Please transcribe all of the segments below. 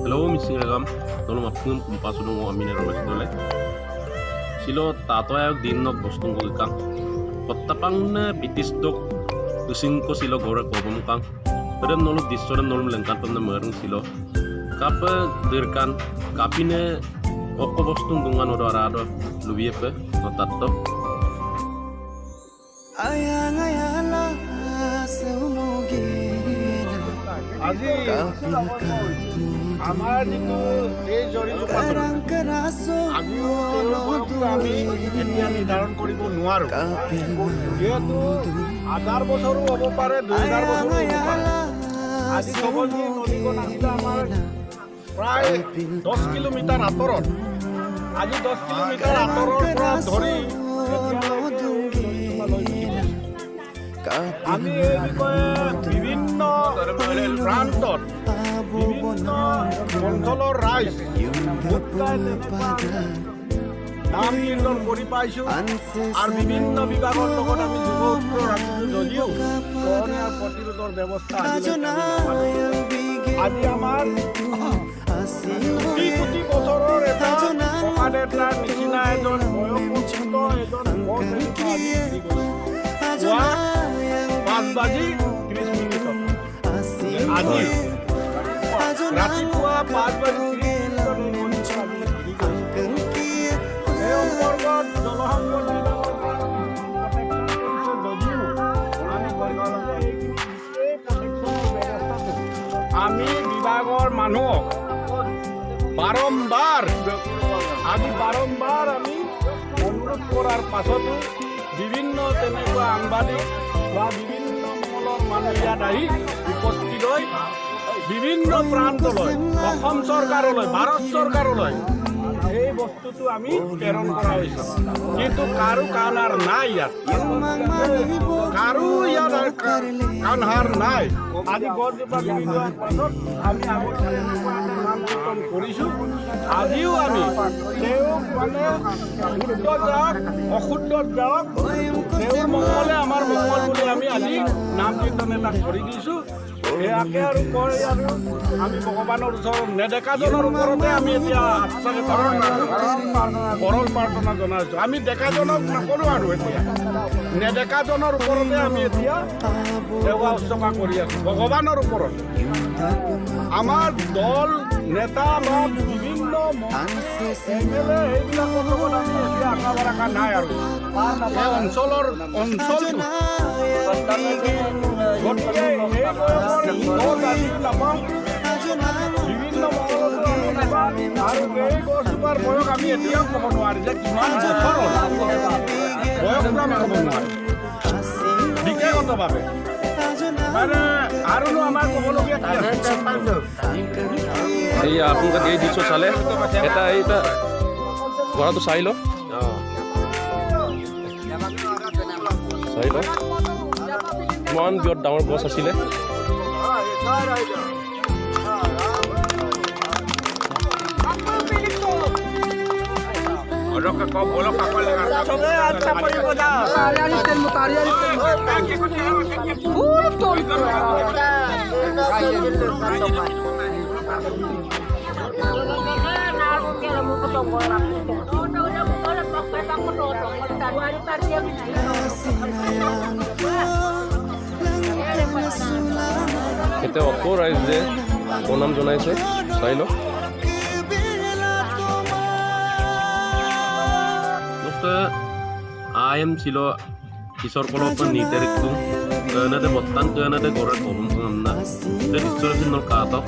Hello, Misigam. Tolong apun kumpas udung amin eros dole. Silo tato ayak dinok bostung gulkang. Potapang na bitis dok using ko silo gore ko bumukang. Padam nolu disoran nolu lengkan pam na mereng silo. Kapa dirkan kapine okko bostung dungan odorado lubiepe no tatto. Ayang ayala seumugina আজি আমাৰ যিটো এই জড়িত আমি এতিয়া নিৰ্ধাৰণ কৰিব নোৱাৰোঁ যিহেতু 1000 বছৰো হ'ব পাৰে 2000 বছৰো হ'ব পাৰে আজি জগতী নদীখন আছিলে আমাৰ প্ৰায় 10 কিলোমিটাৰ আঁতৰত আজি 10 কিলোমিটাৰ আঁতৰৰ পৰা ধৰি আমি এই বিষয়ে বিভিন্ন প্ৰান্তত বিভিন্ন অঞ্চলৰ ৰাইজ নাম কীৰ্তন কৰি পাইছোঁ আৰু বিভিন্ন বিভাগৰ লগত আমি যোগসূত্ৰ ৰাখিছোঁ যদিও কৰোণা প্ৰতিৰোধৰ ব্যৱস্থা আজি আমাৰ কোটি কোটি বছৰৰ এটা ককা দেউতাৰ নিচিনা এজন বয়সস্থ এজন পুৱা 5:30 আজি ৰাতিপুৱা 5:30 এই অন্তৰ্গত জলসম্পদ আমি বিভাগৰ মানুহক বাৰম্বাৰ আমি অনুৰোধ কৰাৰ পাছতো বিভিন্ন তেনেকুৱা সাংবাদিক বা বিভিন্ন মহলৰ মানুহ ইয়াত আহি উপস্থিত হৈ বিভিন্ন প্ৰান্তলৈ অসম চৰকাৰলৈ ভাৰত চৰকাৰলৈ এই বস্তুটো আমি প্ৰেৰণ কৰা হৈছে কিন্তু কাৰো কাণসাৰ নাই ইয়াত কাৰো ইয়াত কাণসাৰ নাই আজি গছজোপা বিৰোধৰ পাছত আমি নাম কৰিছোঁ আজিও আমি তেওঁক মানে শুদ্ধ যাওক অশুদ্ধ যাওক তেওঁৰ মংগলে আমাৰ মংগল বুলি আমি আজি নাম কীৰ্তন এটা কৰি দিছোঁ এয়াকে আৰু কয় আৰু আমি ভগৱানৰ ওচৰত নেদেখাজনৰ ওপৰতে আমি এতিয়া আশ্চৰ্য কৰল প্ৰাৰ্থনা জনাইছোঁ আমি ডেকাজনক নকৰোঁ আৰু এতিয়া নেদেখাজনৰ ওপৰতে আমি এতিয়া সেৱা উৎসৰ্গা কৰি আছোঁ ভগৱানৰ ওপৰত আমাৰ দল নেতা বা বিভিন্ন MLA এইবিলাকৰ লগত আমি এতিয়া আশা বাৰাষা নাই আৰু এই অঞ্চলটো গতিকে বিভিন্ন আৰু এই গছজোপাৰ বয়স আমি এতিয়াও ক'ব নোৱাৰি যে কিমান বছৰ বয়সটো আমি ক'ব নোৱাৰোঁ বিশেষগতভাৱে মানে আৰুনো আমাৰ ক'বলগীয়া কি আছে এই আপোনালোকে এই দৃশ্য চালে এটা এইটা ঘোড়াটো চাই ল ইমান বিৰাট ডাঙৰ গছ আছিলে এতিয়া অত ৰাইজে প্ৰণাম জনাইছে চাই লওক ayam silo isor kolopan ni terik tu kena de botan kena de gorak kolom tu namna de isor sinol kato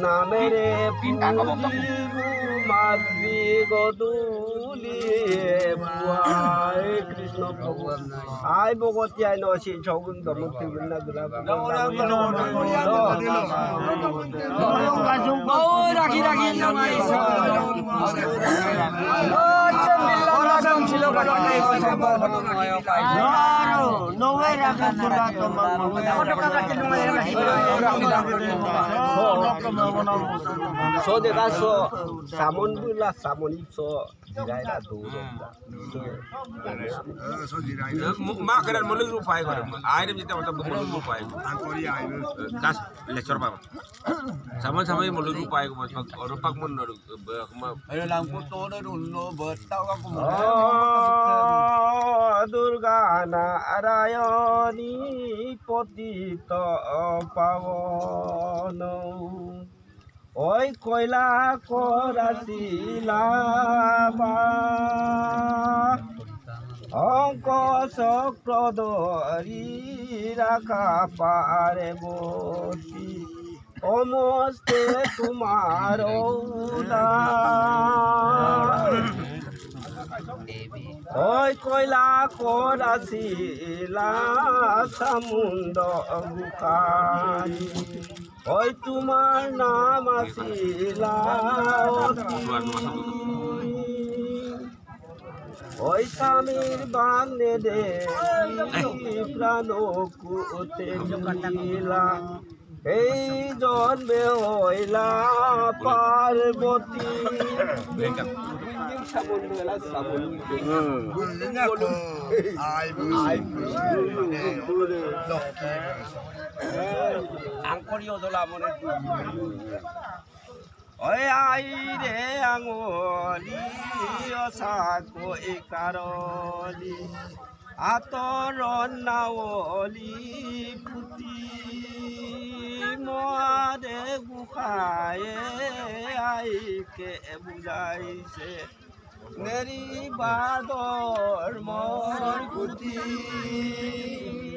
নামেরে মাতৃ গদুলিয়ে পুয়ায় কৃষ্ণ ভগবান আই বগতি আই নসি ছগুন দমতি বিনা গুলা রাখি রাখি ছিল so de gaso samon bula samon so diraira do ma karan muluk rupai kore ayre jita mata muluk rupai angkori ayre gas lecture pa samon samai muluk rupai ko rupak mun ma ayo lampu to no bertau aku durga narayani potito pavon ওই কয়লা করাছিলা অঙ্ক চক্রধরি রাখা পারে বসি সমস্তে তোমার ওই কয়লা করাছিলা সমুদ্র বুকানি ওই তোমার নাম আসিলা ওই স্বামীর বান্ধে দে প্রাণ কুতে এই জন্মে হইলা পার্বতী আঙ্করি অদলা মনে ওই আই রে আঙলি অসাকো একারলি আতর নাওলি পুতি মরে গুখায়ে আইকে বুঝাইছে নেরি বাদর মর গুতি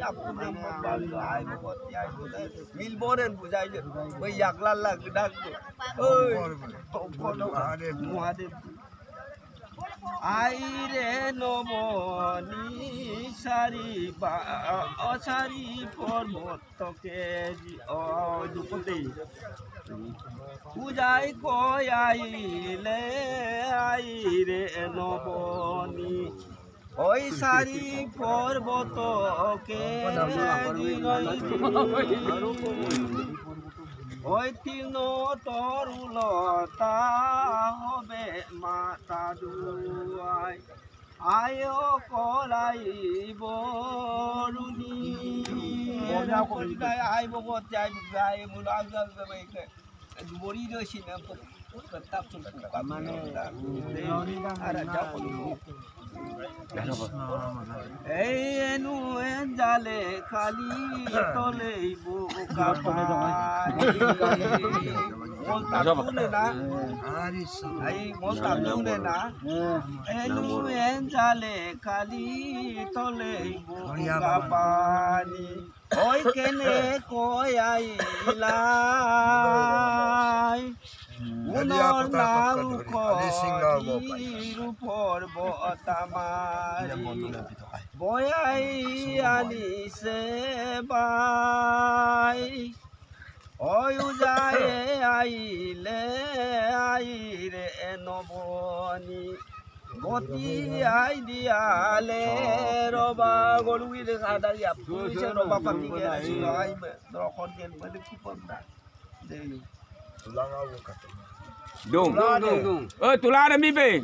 আপনার মোবাইল আইব বতি আইব মিলবরেন বুঝাইছে ওই একলা লাগ ডাক ওই মহাদেব আইরে নবনী সারি বা অসারি পর্বতকে দুপতি পূজাই কয় আইলে আইরে নবনী ওই সারি পর্বতকে ওই তিন তরুলতা হবে মাতা দুয়াই আয় কলাই বরুণী আইব যাই গাই মূল বড়ি রয়েছি না প্রতাপ মানে এই এনু জালে খালি তলে বোকা না এই বলতাম না এনু জালে খালি তলে বোকা পানি ওই কেনে কই আইলাই উনর নাম রূপর বতামারি বয়াই আনিছে বাই ওই যায় আইলে আইরে নবনী গতি আই দিয়ালে রবা গরুইলে সাদারিয়া পুলিশে রবা পাতি গেছিল আইবে দরখন গেল মানে খুব না দেই Dung. Tulang ada mimpi.